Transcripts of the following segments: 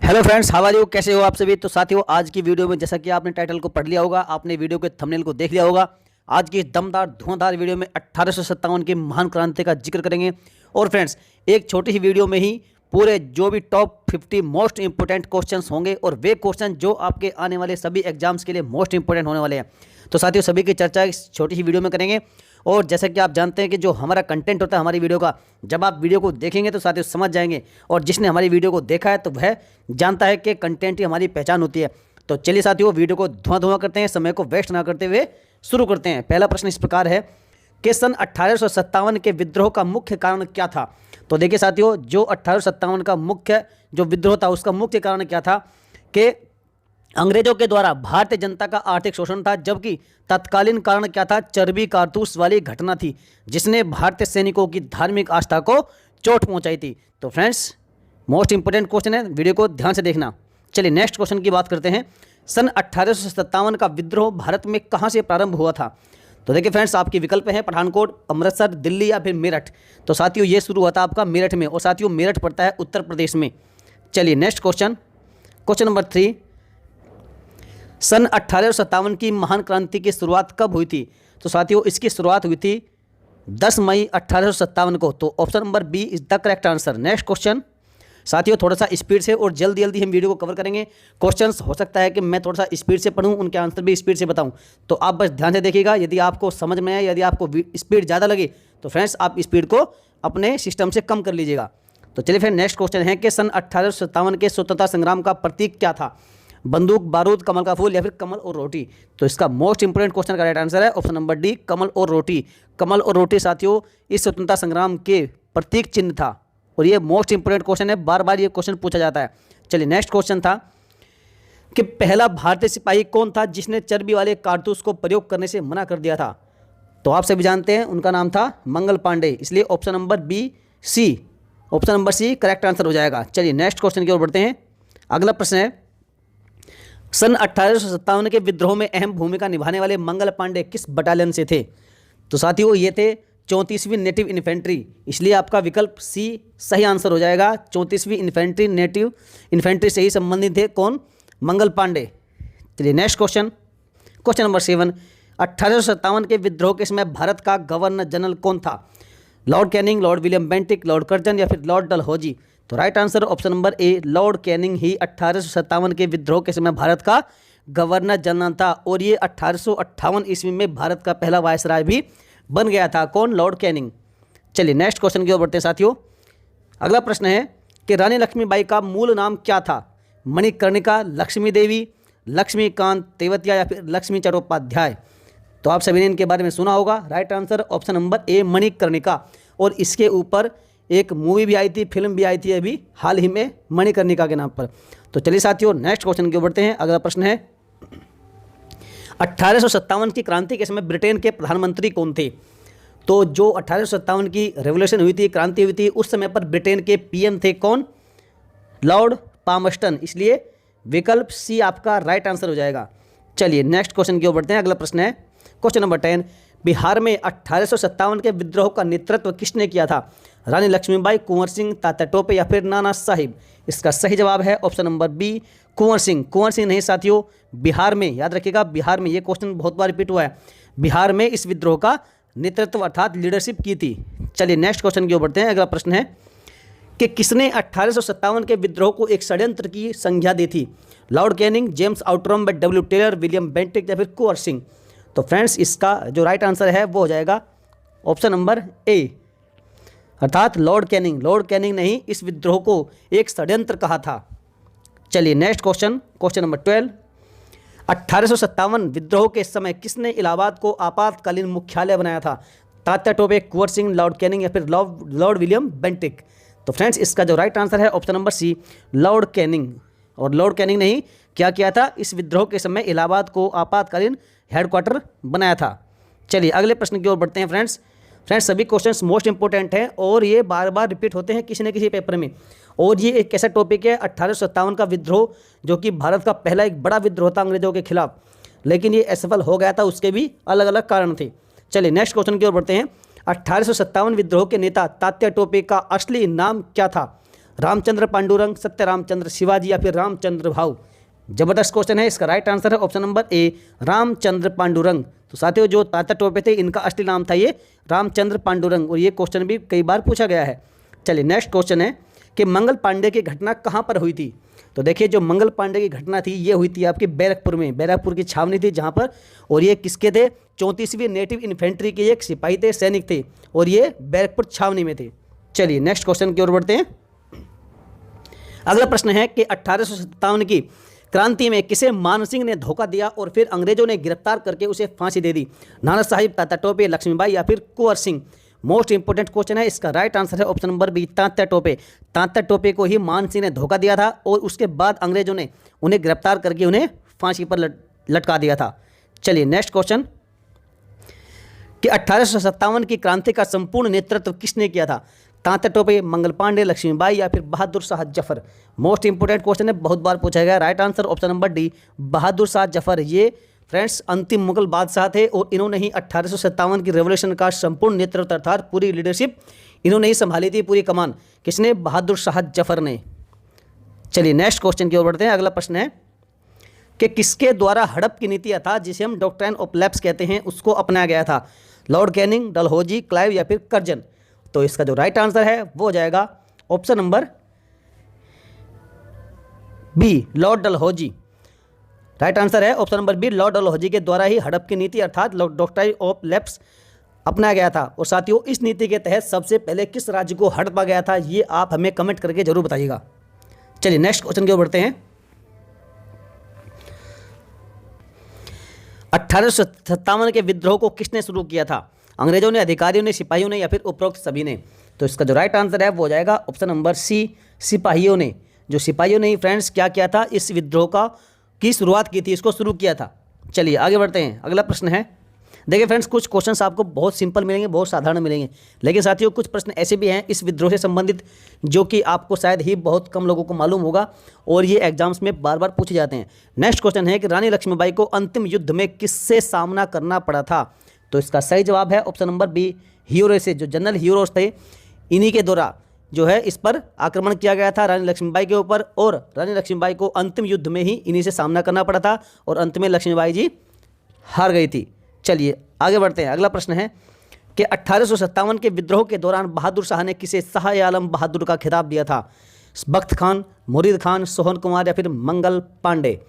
Hello friends, how are you? कैसे हो आप सभी? तो साथियों, आज की वीडियो में जैसा कि आपने टाइटल को पढ़ लिया होगा, आपने वीडियो के थंबनेल को देख लिया होगा। आज की इस दमदार धुआंधार वीडियो में 1857 की महान क्रांति का जिक्र करेंगे। और फ्रेंड्स, एक छोटी सी वीडियो में ही पूरे जो भी टॉप 50 मोस्ट इंपोर्टेंट क्वेश्चंस होंगे और वे क्वेश्चन जो आपके आने वाले सभी एग्जाम्स के लिए मोस्ट इंपोर्टेंट होने वाले हैं। तो साथियों, सभी की चर्चा इस छोटी सी वीडियो में करेंगे। और जैसा कि आप जानते हैं कि जो हमारा कंटेंट होता है हमारी वीडियो का, जब आप वीडियो को देखेंगे तो साथियों समझ जाएंगे, और जिसने हमारी वीडियो को देखा है तो वह जानता है कि कंटेंट ही हमारी पहचान होती है। तो चलिए साथियों, वीडियो को धुआं करते हैं, समय को वेस्ट ना करते हुए शुरू करते हैं। पहला प्रश्न इस प्रकार है कि सन 1857 के विद्रोह का मुख्य कारण क्या था? तो देखिए साथियों, जो 1857 का मुख्य जो विद्रोह था उसका मुख्य कारण क्या था कि अंग्रेजों के द्वारा भारतीय जनता का आर्थिक शोषण था, जबकि तत्कालीन कारण क्या था? चर्बी कारतूस वाली घटना थी जिसने भारतीय सैनिकों की धार्मिक आस्था को चोट पहुंचाई थी। तो फ्रेंड्स, मोस्ट इंपोर्टेंट क्वेश्चन है, वीडियो को ध्यान से देखना। चलिए नेक्स्ट क्वेश्चन की बात करते हैं। सन 1857 का विद्रोह भारत में कहां से प्रारंभ हुआ था? तो देखिए फ्रेंड्स, आपके विकल्प हैं पठानकोट, अमृतसर, दिल्ली या फिर मेरठ। तो साथियों, ये शुरू हुआ था आपका मेरठ में, और साथियों मेरठ पड़ता है उत्तर प्रदेश में। चलिए नेक्स्ट क्वेश्चन, क्वेश्चन नंबर 3। सन 1857 की महान क्रांति की शुरुआत कब हुई थी? तो साथियों, इसकी शुरुआत हुई थी 10 मई 1857 को। तो option number B is the correct answer. Next question साथियों, थोड़ा सा स्पीड से और जल्दी जल्दी हम वीडियो को कवर करेंगे। क्वेश्चंस हो सकता है कि मैं थोड़ा सा स्पीड से पढ़ूं, उनके आंसर भी स्पीड से बताऊं, तो आप बस ध्यान से देखिएगा। यदि आपको समझ में आए, यदि आपको स्पीड ज़्यादा लगे तो फ्रेंड्स आप स्पीड को अपने सिस्टम से कम कर लीजिएगा। तो चलिए फिर नेक्स्ट क्वेश्चन है कि सन 1857 के स्वतंत्रता संग्राम का प्रतीक क्या था? बंदूक, बारूद, कमल का फूल या फिर कमल और रोटी? तो इसका मोस्ट इंपोर्टेंट क्वेश्चन का राइट आंसर है ऑप्शन नंबर डी, कमल और रोटी। कमल और रोटी साथियों इस स्वतंत्रता संग्राम के प्रतीक चिन्ह था, और ये मोस्ट इंपोर्टेंट क्वेश्चन है, बार बार ये क्वेश्चन पूछा जाता है। चलिए नेक्स्ट क्वेश्चन था कि पहला भारतीय सिपाही कौन था जिसने चर्बी वाले कारतूस को प्रयोग करने से मना कर दिया था? तो आप सभी जानते हैं उनका नाम था मंगल पांडे, इसलिए option number B C, option number C correct answer हो जाएगा। चलिए नेक्स्ट क्वेश्चन की ओर बढ़ते हैं। अगला प्रश्न है, सन 1857 के विद्रोह में अहम भूमिका निभाने वाले मंगल पांडे किस बटालियन से थे? तो साथियों, ये थे 34वीं नेटिव इन्फेंट्री, इसलिए आपका विकल्प सी सही आंसर हो जाएगा। 34वीं इन्फेंट्री, नेटिव इन्फेंट्री से ही संबंधित थे कौन? मंगल पांडे। चलिए नेक्स्ट क्वेश्चन, क्वेश्चन नंबर 7। 1857 के विद्रोह के समय भारत का गवर्नर जनरल कौन था? Lord Canning, lord William Bentinck, lord Curzon या फिर लॉर्ड डलहौजी? तो right answer option number A, lord Canning ही 1857 के विद्रोह के समय भारत का गवर्नर जनरल था, और ये 1858 ईस्वी में भारत का पहला वायसराय भी बन गया था। कौन? Lord Canning. चलिए नेक्स्ट क्वेश्चन की ओर बढ़ते हैं साथियों। अगला प्रश्न है कि रानी लक्ष्मीबाई का मूल नाम क्या था? मणिकर्णिका, लक्ष्मी देवी, लक्ष्मीकांत तेवतिया या फिर लक्ष्मी चट्टोपाध्याय? तो आप सभी ने इनके बारे में सुना होगा। राइट आंसर ऑप्शन नंबर ए, मणिकर्णिका। और इसके ऊपर एक मूवी भी आई थी, फिल्म भी आई थी अभी हाल ही में मणिकर्णिका के नाम पर। तो चलिए साथियों, नेक्स्ट क्वेश्चन की ओर बढ़ते हैं। अगला प्रश्न है, 1857 की क्रांति के समय ब्रिटेन के प्रधानमंत्री कौन थे? तो जो 1857 की रेवोल्यूशन हुई थी, क्रांति हुई थी, उस समय पर ब्रिटेन के पीएम थे कौन? लॉर्ड पामस्टन, इसलिए विकल्प सी आपका राइट आंसर हो जाएगा। चलिए नेक्स्ट क्वेश्चन की ओर बढ़ते हैं। अगला प्रश्न है क्वेश्चन नंबर 10। बिहार में 1857 के विद्रोह का नेतृत्व किसने किया था? रानी लक्ष्मीबाई, कुंवर सिंह, तात्या टोपे या फिर नाना साहिब? इसका सही जवाब है option number B, Kunwar Singh. Kunwar Singh नहीं साथियों, बिहार में, याद रखिएगा, बिहार में, ये क्वेश्चन बहुत बार रिपीट हुआ है, बिहार में इस विद्रोह का नेतृत्व अर्थात लीडरशिप की थी। चलिए नेक्स्ट क्वेश्चन की ओर बढ़ते हैं। अगला प्रश्न है कि किसने 1857 के विद्रोह को एक षड्यंत्र की संज्ञा दी थी? Lord Canning, James Outram, W Taylor, William Bentinck या फिर कुंवर सिंह? तो फ्रेंड्स, इसका जो राइट आंसर है वो हो जाएगा ऑप्शन नंबर ए, अर्थात लॉर्ड कैनिंग। लॉर्ड कैनिंग ने ही इस विद्रोह को एक षड्यंत्र कहा था। चलिए नेक्स्ट क्वेश्चन, क्वेश्चन नंबर 12। 1857 विद्रोह के समय किसने इलाहाबाद को आपातकालीन मुख्यालय बनाया था? तात्या टोपे, कुंवर सिंह, लॉर्ड कैनिंग या फिर लॉर्ड विलियम बेंटिक? तो फ्रेंड्स, इसका जो राइट आंसर है option number C, Lord Canning. और लॉर्ड कैनिंग ने ही क्या किया था? इस विद्रोह के समय इलाहाबाद को आपातकालीन हेडक्वार्टर बनाया था। चलिए अगले प्रश्न की ओर बढ़ते हैं फ्रेंड्स। सभी क्वेश्चंस मोस्ट इंपोर्टेंट हैं और ये बार बार रिपीट होते हैं किसी न किसी पेपर में। और ये एक ऐसा टॉपिक है 1857 का विद्रोह, जो कि भारत का पहला एक बड़ा विद्रोह था अंग्रेजों के खिलाफ, लेकिन ये असफल हो गया था, उसके भी अलग अलग कारण थे। चलिए नेक्स्ट क्वेश्चन की ओर बढ़ते हैं। 1857 विद्रोह के नेता तात्या टोपे का असली नाम क्या था? रामचंद्र पांडुरंग, सत्य रामचंद्र शिवाजी या फिर रामचंद्र भाऊ? जबरदस्त क्वेश्चन है। इसका राइट आंसर है ऑप्शन नंबर ए, रामचंद्र पांडुरंग। तो साथियों, जो तात्या टोपे थे इनका असली नाम था ये रामचंद्र पांडुरंग, और ये क्वेश्चन भी कई बार पूछा गया है। चलिए नेक्स्ट क्वेश्चन है कि मंगल पांडे की घटना कहाँ पर हुई थी? तो देखिए, जो मंगल पांडे की घटना थी ये हुई थी आपकी बैरकपुर में। बैरकपुर की छावनी थी जहाँ पर, और ये किसके थे? 34वीं नेटिव इन्फेंट्री के एक सिपाही थे, सैनिक थे, और ये बैरकपुर छावनी में थे। चलिए नेक्स्ट क्वेश्चन की ओर बढ़ते हैं। अगला प्रश्न है कि 1857 की क्रांति में किसे मान सिंह ने धोखा दिया और फिर अंग्रेजों ने गिरफ्तार करके उसे फांसी दे दी? नाना साहिब, तात्या टोपे, लक्ष्मीबाई या फिर Kunwar Singh? Most important question है। इसका राइट आंसर है option number B, Tatya Tope. Tatya Tope को ही मान सिंह ने धोखा दिया था और उसके बाद अंग्रेजों ने उन्हें गिरफ्तार करके उन्हें फांसी पर लटका दिया था। चलिए नेक्स्ट क्वेश्चन कि 1857 की क्रांति का संपूर्ण नेतृत्व किसने किया था? तात्या टोपे, मंगल पांडे, लक्ष्मीबाई या फिर Bahadur Shah Zafar? Most important question है, बहुत बार पूछा गया। Right answer option number D, Bahadur Shah Zafar. ये फ्रेंड्स अंतिम मुगल बादशाह थे और इन्होंने ही 1857 की रेवोल्यूशन का संपूर्ण नेतृत्व अर्थात पूरी लीडरशिप इन्होंने ही संभाली थी, पूरी कमान। किसने? बहादुर शाह जफर ने। चलिए नेक्स्ट क्वेश्चन की ओर बढ़ते हैं। अगला प्रश्न है कि किसके द्वारा हड़प की नीति अर्थात जिसे हम डॉक्ट्राइन ऑफ लैप्स कहते हैं उसको अपनाया गया था? लॉर्ड कैनिंग, डलहौजी, क्लाइव या फिर कर्जन? तो इसका जो राइट आंसर है वो हो जाएगा option number B, lord Dalhousie. Right answer है option number B, lord Dalhousie के द्वारा ही हड़प की नीति अर्थात डॉक्ट्राइन ऑफ लैप्स अपनाया गया था। और साथियों, इस नीति के तहत सबसे पहले किस राज्य को हड़पा गया था ये आप हमें कमेंट करके जरूर बताइएगा। चलिए नेक्स्ट क्वेश्चन की ओर बढ़ते हैं। 1857 के विद्रोह को किसने शुरू किया था? अंग्रेजों ने, अधिकारियों ने, सिपाहियों ने या फिर उपरोक्त सभी ने? तो इसका जो राइट आंसर है वो हो जाएगा ऑप्शन नंबर सी, सिपाहियों ने। जो सिपाहियों ने ही फ्रेंड्स क्या किया था? इस विद्रोह की शुरुआत की थी, इसको शुरू किया था। चलिए आगे बढ़ते हैं। अगला प्रश्न है, देखिए फ्रेंड्स, कुछ क्वेश्चंस आपको बहुत सिंपल मिलेंगे, बहुत साधारण मिलेंगे, लेकिन साथियों कुछ प्रश्न ऐसे भी हैं इस विद्रोह से संबंधित जो कि आपको शायद ही बहुत कम लोगों को मालूम होगा और ये एग्जाम्स में बार बार पूछे जाते हैं। नेक्स्ट क्वेश्चन है कि रानी लक्ष्मीबाई को अंतिम युद्ध में किससे सामना करना पड़ा था? तो इसका सही जवाब है ऑप्शन नंबर बी, हीरो से। जो जनरल हीरोज थे इन्हीं के द्वारा जो है इस पर आक्रमण किया गया था रानी लक्ष्मीबाई के ऊपर, और रानी लक्ष्मीबाई को अंतिम युद्ध में ही इन्हीं से सामना करना पड़ा था और अंत में लक्ष्मीबाई जी हार गई थी। चलिए आगे बढ़ते हैं। अगला प्रश्न है कि 1857 के विद्रोह के दौरान बहादुर शाह ने किसे शाह आलम बहादुर का खिताब दिया था? बख्त खान, मुरीद खान, सोहन कुमार या फिर मंगल पांडे?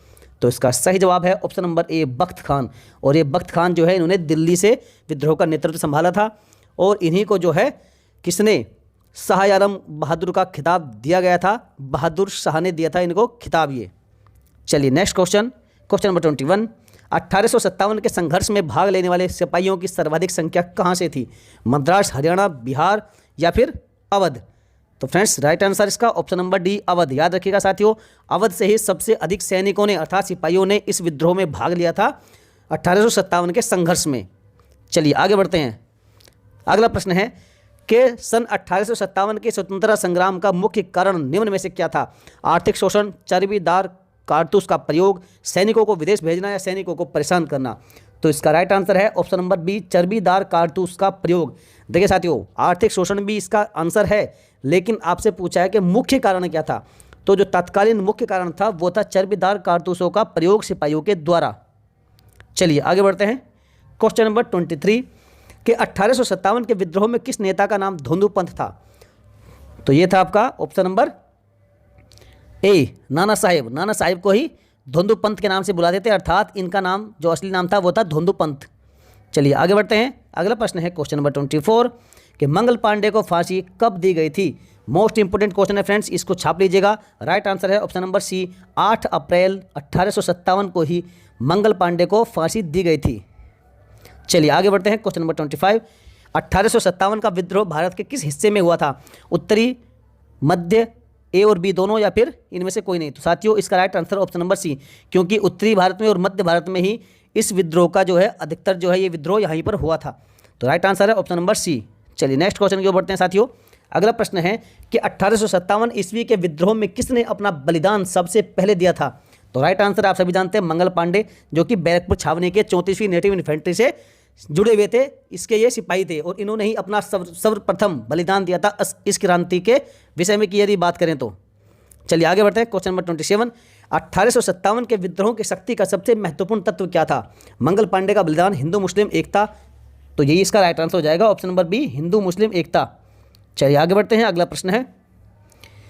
तो इसका सही जवाब है ऑप्शन नंबर ए, बख्त खान। और ये बख्त खान जो है इन्होंने दिल्ली से विद्रोह का नेतृत्व संभाला था और इन्हीं को जो है किसने? शाह आलम बहादुर का खिताब दिया गया था, बहादुर शाह ने दिया था इनको खिताब ये। चलिए नेक्स्ट क्वेश्चन, क्वेश्चन नंबर 21। 1857 के संघर्ष में भाग लेने वाले सिपाहियों की सर्वाधिक संख्या कहाँ से थी? मद्रास, हरियाणा, बिहार या फिर अवध? तो फ्रेंड्स राइट आंसर इसका ऑप्शन नंबर डी, अवध। याद रखिएगा साथियों, अवध से ही सबसे अधिक सैनिकों ने अर्थात सिपाहियों ने इस विद्रोह में भाग लिया था 1857 के संघर्ष में। चलिए आगे बढ़ते हैं। अगला प्रश्न है कि सन 1857 के स्वतंत्रता संग्राम का मुख्य कारण निम्न में से क्या था? आर्थिक शोषण, चर्बीदार कारतूस का प्रयोग, सैनिकों को विदेश भेजना या सैनिकों को परेशान करना? तो इसका राइट आंसर है ऑप्शन नंबर बी, चर्बीदार कारतूस का प्रयोग। देखिए साथियों, आर्थिक शोषण भी इसका आंसर है, लेकिन आपसे पूछा है कि मुख्य कारण क्या था? तो जो तत्कालीन मुख्य कारण था वो था चर्बीदार कारतूसों का प्रयोग सिपाहियों के द्वारा। चलिए आगे बढ़ते हैं। क्वेश्चन नंबर 23 कि 1857 के विद्रोह में किस नेता का नाम धोंदूपंत था? तो ये था आपका ऑप्शन नंबर ए, नाना साहेब। नाना साहेब को ही धोंदूपंत के नाम से बुलाते थे, अर्थात इनका नाम जो असली नाम था वो था धोंदूपंत। चलिए आगे बढ़ते हैं। अगला प्रश्न है क्वेश्चन नंबर 24 कि मंगल पांडे को फांसी कब दी गई थी? मोस्ट इंपोर्टेंट क्वेश्चन है फ्रेंड्स, इसको छाप लीजिएगा। राइट आंसर है ऑप्शन नंबर सी, 8 अप्रैल 1857 को ही मंगल पांडे को फांसी दी गई थी। चलिए आगे बढ़ते हैं। क्वेश्चन नंबर 25, 1857 का विद्रोह भारत के किस हिस्से में हुआ था? उत्तरी, मध्य, ए और बी दोनों या फिर इनमें से कोई नहीं? तो साथियों इसका right answer option number C, क्योंकि उत्तरी भारत में और मध्य भारत में ही इस विद्रोह का जो है अधिकतर जो है ये विद्रोह यहीं पर हुआ था। तो राइट आंसर है ऑप्शन नंबर सी। चलिए नेक्स्ट क्वेश्चन की ओर बढ़ते हैं साथियों। अगला प्रश्न है कि 1857 ईस्वी के विद्रोह में किसने अपना बलिदान सबसे पहले दिया था? तो राइट आंसर आप सभी जानते हैं मंगल पांडे, जो कि बैरकपुर छावनी के 34वीं नेटिव इन्फेंट्री से जुड़े हुए थे, इसके ये सिपाही थे और इन्होंने ही अपना सर्वप्रथम बलिदान दिया था इस क्रांति के विषय में की यदि बात करें तो। चलिए आगे बढ़ते हैं। क्वेश्चन नंबर 27, 1857 के विद्रोह की शक्ति का सबसे महत्वपूर्ण तत्व क्या था? मंगल पांडे का बलिदान, हिंदू मुस्लिम एकता। तो यही इसका राइट आंसर हो जाएगा, ऑप्शन नंबर बी, हिंदू मुस्लिम एकता। चलिए आगे बढ़ते हैं। अगला प्रश्न है,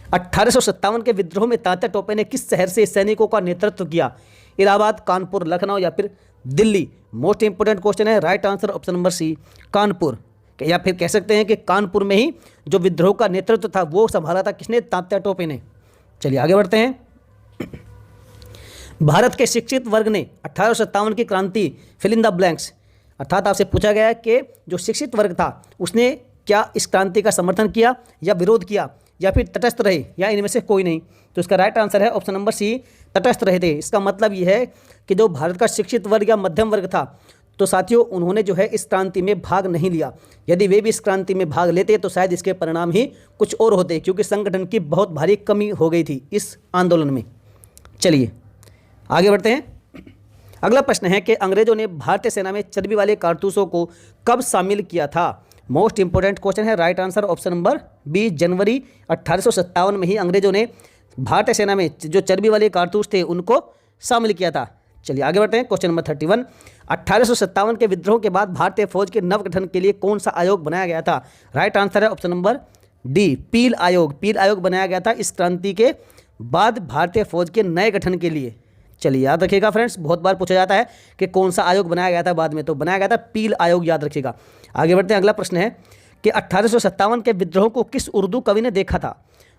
1857 के विद्रोह में तात्या टोपे ने किस शहर से सैनिकों का नेतृत्व किया? इलाहाबाद, कानपुर, लखनऊ या फिर दिल्ली? मोस्ट इंपोर्टेंट क्वेश्चन है, right answer option number C, Kanpur. या फिर कह सकते हैं कि कानपुर में ही जो विद्रोह का नेतृत्व था वो संभाला था किसने? तात्या टोपे ने। चलिए आगे बढ़ते हैं। भारत के शिक्षित वर्ग ने 1857 की क्रांति फिल इन द ब्लैंक्स, अर्थात आपसे पूछा गया है कि जो शिक्षित वर्ग था उसने क्या इस क्रांति का समर्थन किया या विरोध किया या फिर तटस्थ रहे या इनमें से कोई नहीं? तो इसका राइट आंसर है ऑप्शन नंबर सी, तटस्थ रहे थे। इसका मतलब ये है कि जो भारत का शिक्षित वर्ग या मध्यम वर्ग था तो साथियों उन्होंने जो है इस क्रांति में भाग नहीं लिया। यदि वे भी इस क्रांति में भाग लेते तो शायद इसके परिणाम ही कुछ और होते, क्योंकि संगठन की बहुत भारी कमी हो गई थी इस आंदोलन में। चलिए आगे बढ़ते हैं। अगला प्रश्न है कि अंग्रेजों ने भारतीय सेना में चर्बी वाले कारतूसों को कब शामिल किया था? मोस्ट इंपोर्टेंट क्वेश्चन है, right answer option number B, जनवरी 1857 में ही अंग्रेजों ने भारतीय सेना में जो चर्बी वाले कारतूस थे उनको शामिल किया था। चलिए आगे बढ़ते हैं। क्वेश्चन नंबर 31, 1857 के विद्रोह के बाद भारतीय फौज के नवगठन के लिए कौन सा आयोग बनाया गया था? राइट आंसर है ऑप्शन नंबर डी, पील आयोग। पील आयोग बनाया गया था इस क्रांति के बाद भारतीय फौज के नए गठन के लिए। चलिए याद रखिएगा फ्रेंड्स, बहुत बार पूछा जाता है कि कौन सा आयोग बनाया गया था बाद में, तो बनाया गया था पील आयोग, याद रखिएगा। आगे बढ़ते हैं। अगला प्रश्न है कि 1857 के विद्रोह को किस उर्दू कवि ने देखा था?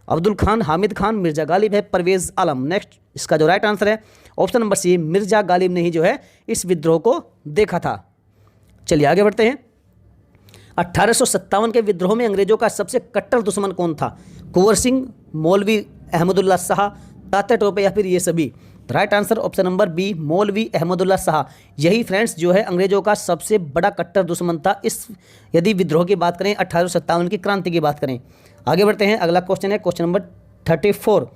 अब्दुल खान, हामिद खान, मिर्जा गालिब है, परवेज आलम? नेक्स्ट इसका जो राइट आंसर है option number C, Mirza Ghalib ने ही जो है इस विद्रोह को देखा था। चलिए आगे बढ़ते हैं। 1857 के विद्रोह में अंग्रेजों का सबसे कट्टर दुश्मन कौन था? कुंवर सिंह, मौलवी अहमदुल्ला शाह, तात्या टोपे या फिर ये सभी? Right answer option number B, Maulvi Ahmadullah Shah. यही फ्रेंड्स जो है अंग्रेजों का सबसे बड़ा कट्टर दुश्मन था इस यदि विद्रोह की बात करें, 1857 की क्रांति की बात करें। आगे बढ़ते हैं। अगला क्वेश्चन है क्वेश्चन नंबर 34,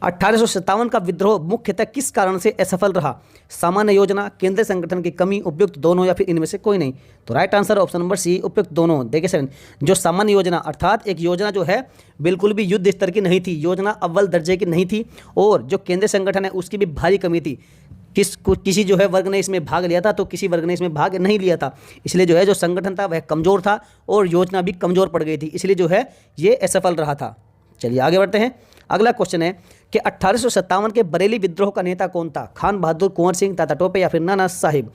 1857 का विद्रोह मुख्यतः किस कारण से असफल रहा? सामान्य योजना, केंद्र संगठन की कमी, उपयुक्त दोनों या फिर इनमें से कोई नहीं? तो right answer option number C, उपयुक्त दोनों। देखिए सर, जो सामान्य योजना अर्थात एक योजना जो है बिल्कुल भी युद्ध स्तर की नहीं थी, योजना अव्वल दर्जे की नहीं थी, और जो केंद्र संगठन है उसकी भी भारी कमी थी। किसी जो है वर्ग ने इसमें भाग लिया था तो किसी वर्ग ने इसमें भाग नहीं लिया था, इसलिए जो है जो संगठन था वह कमज़ोर था और योजना भी कमज़ोर पड़ गई थी, इसलिए जो है ये असफल रहा था। चलिए आगे बढ़ते हैं। अगला क्वेश्चन है कि 1857 के बरेली विद्रोह का नेता कौन था? खान बहादुर, कुंवर सिंह, तात्या टोपे या फिर नाना साहिब?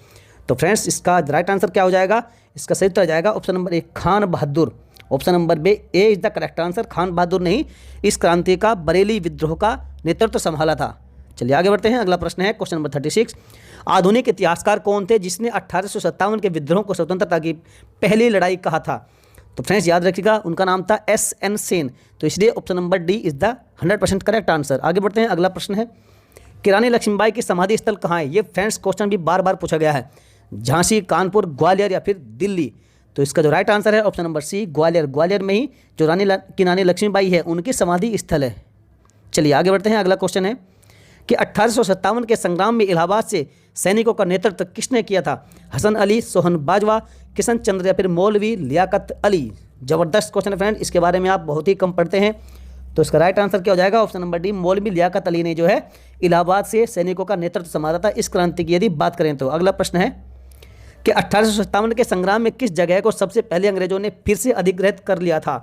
तो फ्रेंड्स इसका राइट आंसर क्या हो जाएगा? इसका सही उत्तर आ जाएगा option number A, Khan Bahadur. Option number B A is the correct answer. Khan Bahadur ने ही इस क्रांति का बरेली विद्रोह का नेतृत्व संभाला था। चलिए आगे बढ़ते हैं। अगला प्रश्न है क्वेश्चन नंबर 36, आधुनिक इतिहासकार कौन थे जिसने 1857 के विद्रोह को स्वतंत्रता की पहली लड़ाई कहा था? तो फ्रेंड्स याद रखिएगा उनका नाम था एस.एन. सेन, तो इसलिए option number D is the 100% correct answer. आगे बढ़ते हैं। अगला प्रश्न है कि रानी लक्ष्मीबाई की समाधि स्थल कहाँ है? ये फ्रेंड्स क्वेश्चन भी बार बार पूछा गया है, झांसी, कानपुर, ग्वालियर या फिर दिल्ली? तो इसका जो राइट आंसर है option number C, Gwalior. Gwalior में ही जो रानी लक्ष्मीबाई है उनकी समाधि स्थल है। चलिए आगे बढ़ते हैं। अगला क्वेश्चन है कि 1857 के संग्राम में इलाहाबाद से सैनिकों का नेतृत्व किसने किया था? हसन अली, सोहन बाजवा, किशन चंद्र या फिर मौलवी लियाकत अली? जबरदस्त क्वेश्चन है फ्रेंड, इसके बारे में आप बहुत ही कम पढ़ते हैं, तो इसका राइट आंसर क्या हो जाएगा? ऑप्शन नंबर डी, मौलवी लियाकत अली ने जो है इलाहाबाद से सैनिकों का नेतृत्व संभाला था इस क्रांति की यदि बात करें तो। अगला प्रश्न है कि 1857 के संग्राम में किस जगह को सबसे पहले अंग्रेजों ने फिर से अधिग्रहित कर लिया था?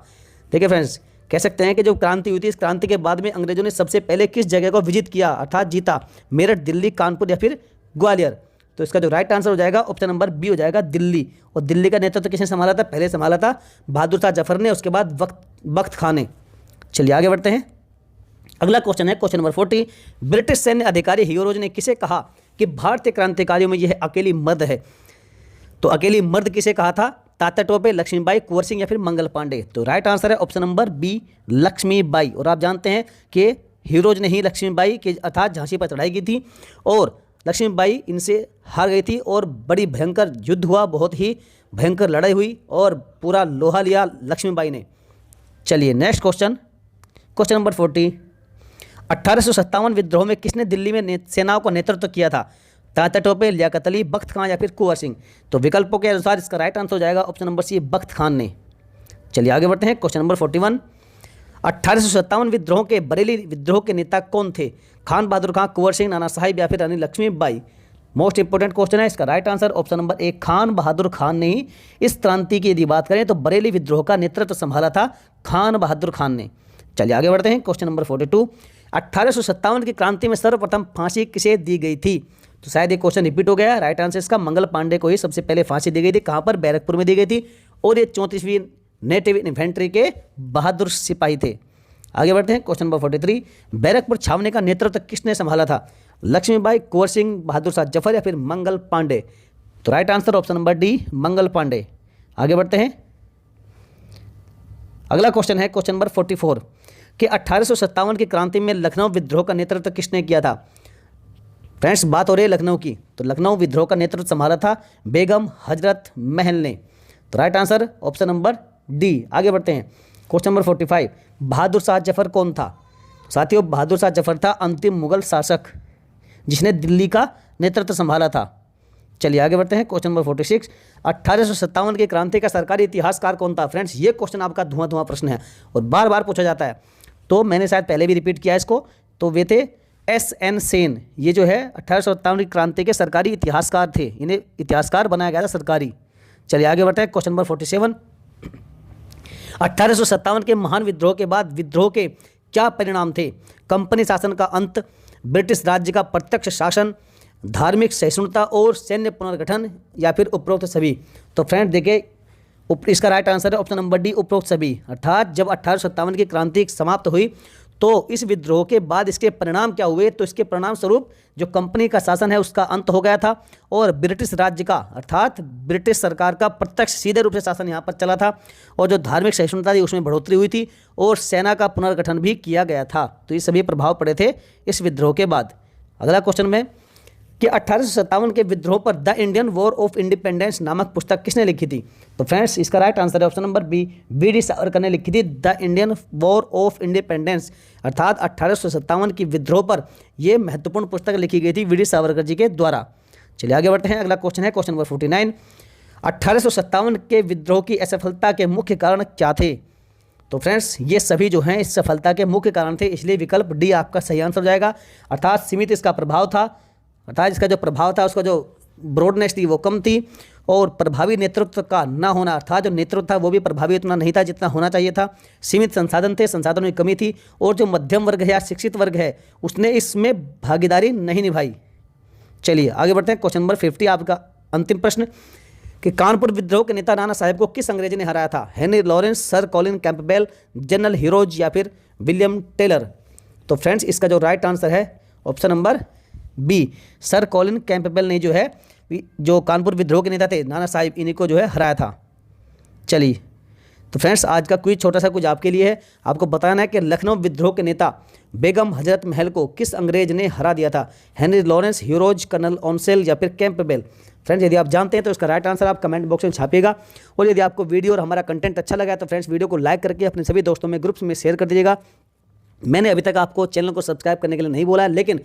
देखिए फ्रेंड्स, कह सकते हैं कि जो क्रांति हुई थी इस क्रांति के बाद में अंग्रेजों ने सबसे पहले किस जगह को विजिट किया अर्थात जीता? मेरठ, दिल्ली, कानपुर या फिर ग्वालियर? तो इसका जो राइट आंसर हो जाएगा ऑप्शन नंबर बी हो जाएगा, दिल्ली। और दिल्ली का नेतृत्व किसने संभाला था? पहले संभाला था बहादुर शाह जफर ने, उसके बाद बख्त खान ने। चलिए आगे बढ़ते हैं। अगला क्वेश्चन है क्वेश्चन नंबर 40, ब्रिटिश सैन्य अधिकारी हीरोज ने किसे कहा कि भारतीय क्रांतिकारियों में यह अकेली मर्द है? तो अकेली मर्द किसे कहा था? तात्या टोपे, लक्ष्मीबाई, कुंवर सिंह या फिर मंगल पांडे? तो राइट आंसर है ऑप्शन नंबर बी, लक्ष्मीबाई। और आप जानते हैं कि हीरोज ने ही लक्ष्मीबाई के अर्थात झांसी पर चढ़ाई की थी और लक्ष्मीबाई इनसे हार गई थी और बड़ी भयंकर युद्ध हुआ, बहुत ही भयंकर लड़ाई हुई और पूरा लोहा लिया लक्ष्मीबाई ने। चलिए नेक्स्ट क्वेश्चन, क्वेश्चन नंबर 40, 1857 विद्रोह में किसने दिल्ली में सेनाओं का नेतृत्व किया था? तात्या टोपे, लियाकत अली, बख्त खान या फिर कुंवर सिंह। तो विकल्पों के अनुसार इसका राइट आंसर हो जाएगा ऑप्शन नंबर सी, बख्त खान ने। चलिए आगे बढ़ते हैं। क्वेश्चन नंबर 41, 1857 विद्रोह के बरेली विद्रोह के नेता कौन थे? खान बहादुर खान, कुंवर सिंह, नाना साहिब या फिर Rani Lakshmibai. Most important question है, इसका right answer option number A, Khan Bahadur Khan ने ही इस क्रांति की यदि बात करें तो बरेली विद्रोह का नेतृत्व संभाला था खान बहादुर खान ने। चलिए आगे बढ़ते हैं। क्वेश्चन नंबर 42, 1857 की क्रांति में सर्वप्रथम फांसी किसे दी गई थी? तो शायद ये क्वेश्चन रिपीट हो गया। राइट आंसर इसका मंगल पांडे को ही सबसे पहले फांसी दी गई थी। कहाँ पर? बैरकपुर में दी गई थी। और ये 34वीं नेटिव इन्फेंट्री के बहादुर सिपाही थे। आगे बढ़ते हैं। क्वेश्चन नंबर 43, बैरकपुर छावनी का नेतृत्व किसने संभाला था? लक्ष्मीबाई, कुंवर सिंह, बहादुर शाह जफर या फिर मंगल पांडे। तो right answer option number D, Mangal Pandey. आगे बढ़ते हैं। अगला क्वेश्चन है क्वेश्चन नंबर 44 कि 1857 की क्रांति में लखनऊ विद्रोह का नेतृत्व किसने किया था? फ्रेंड्स बात हो रही है लखनऊ की, तो लखनऊ विद्रोह का नेतृत्व संभाला था बेगम हजरत महल ने। तो right answer option number D. आगे बढ़ते हैं। क्वेश्चन नंबर 45, बहादुर शाह जफर कौन था? साथियों बहादुर शाह जफर था अंतिम मुगल शासक जिसने दिल्ली का नेतृत्व संभाला था। चलिए आगे बढ़ते हैं। क्वेश्चन नंबर 46, 1857 की क्रांति का सरकारी इतिहासकार कौन था? फ्रेंड्स ये क्वेश्चन आपका धुआं प्रश्न है और बार बार पूछा जाता है, तो मैंने शायद पहले भी रिपीट किया इसको। तो वे थे एस.एन. सेन। ये जो है 1857 की क्रांति के सरकारी इतिहासकार थे, इन्हें इतिहासकार बनाया गया था सरकारी। चलिए आगे बढ़ते हैं। क्वेश्चन नंबर 47, 1857 के महान विद्रोह के बाद विद्रोह के क्या परिणाम थे? कंपनी शासन का अंत, ब्रिटिश राज्य का प्रत्यक्ष शासन, धार्मिक सहिष्णुता और सैन्य पुनर्गठन या फिर उपरोक्त सभी। तो फ्रेंड देखिए इसका राइट आंसर है ऑप्शन नंबर डी, उपरोक्त सभी। अर्थात जब 1857 की क्रांति समाप्त हुई तो इस विद्रोह के बाद इसके परिणाम क्या हुए? तो इसके परिणाम स्वरूप जो कंपनी का शासन है उसका अंत हो गया था और ब्रिटिश राज्य का अर्थात ब्रिटिश सरकार का प्रत्यक्ष सीधे रूप से शासन यहाँ पर चला था और जो धार्मिक सहिष्णुता थी उसमें बढ़ोतरी हुई थी और सेना का पुनर्गठन भी किया गया था। तो ये सभी प्रभाव पड़े थे इस विद्रोह के बाद। अगला क्वेश्चन में कि 1857 के विद्रोह पर the Indian war of independence नामक पुस्तक किसने लिखी थी? तो फ्रेंड्स इसका राइट आंसर है option number B, VD. Savarkar ने लिखी थी the Indian war of independence. अर्थात 1857 की विद्रोह पर यह महत्वपूर्ण पुस्तक लिखी गई थी वी.डी. सावरकर जी के द्वारा। चलिए आगे बढ़ते हैं। अगला क्वेश्चन है क्वेश्चन नंबर 49, 1857 के विद्रोह की असफलता के मुख्य कारण क्या थे? तो फ्रेंड्स ये सभी जो हैं इस सफलता के मुख्य कारण थे, इसलिए विकल्प डी आपका सही आंसर हो जाएगा। अर्थात सीमित इसका प्रभाव था, अर्थात इसका जो प्रभाव था उसका जो ब्रॉडनेस थी वो कम थी और प्रभावी नेतृत्व का ना होना, अर्थात जो नेतृत्व था वो भी प्रभावी उतना नहीं था जितना होना चाहिए था। सीमित संसाधन थे, संसाधनों की कमी थी और जो मध्यम वर्ग है या शिक्षित वर्ग है उसने इसमें भागीदारी नहीं निभाई। चलिए आगे बढ़ते हैं। क्वेश्चन नंबर 50 आपका अंतिम प्रश्न कि कानपुर विद्रोह के नेता नाना साहेब को किस अंग्रेज ने हराया था? Henry Lawrence, sir Colin Campbell, general Hugh Rose या फिर विलियम टेलर। तो फ्रेंड्स इसका जो राइट आंसर है option number B, sir Colin Campbell ने जो है जो कानपुर विद्रोह के नेता थे नाना साहिब इन्हीं को जो है हराया था। चलिए तो फ्रेंड्स आज का क्विज छोटा सा कुछ आपके लिए है, आपको बताना है कि लखनऊ विद्रोह के नेता बेगम हजरत महल को किस अंग्रेज ने हरा दिया था? हेनरी लॉरेंस, हीरोज, कर्नल ऑनसेल या फिर कैंपबेल। फ्रेंड्स यदि आप जानते हैं तो इसका राइट आंसर आप कमेंट बॉक्स में छापिएगा और यदि आपको वीडियो और हमारा कंटेंट अच्छा लगा तो फ्रेंड्स वीडियो को लाइक करके अपने सभी दोस्तों में ग्रुप्स में शेयर कर दीजिएगा। मैंने अभी तक आपको चैनल को सब्सक्राइब करने के लिए नहीं बोला है, लेकिन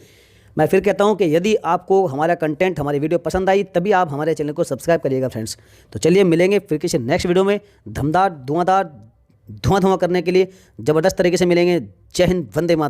मैं फिर कहता हूं कि यदि आपको हमारा कंटेंट हमारी वीडियो पसंद आई तभी आप हमारे चैनल को सब्सक्राइब करिएगा फ्रेंड्स। तो चलिए मिलेंगे फिर किसी नेक्स्ट वीडियो में धमदार धुआंधार धुआं करने के लिए ज़बरदस्त तरीके से मिलेंगे। जय हिंद, वंदे मातरम।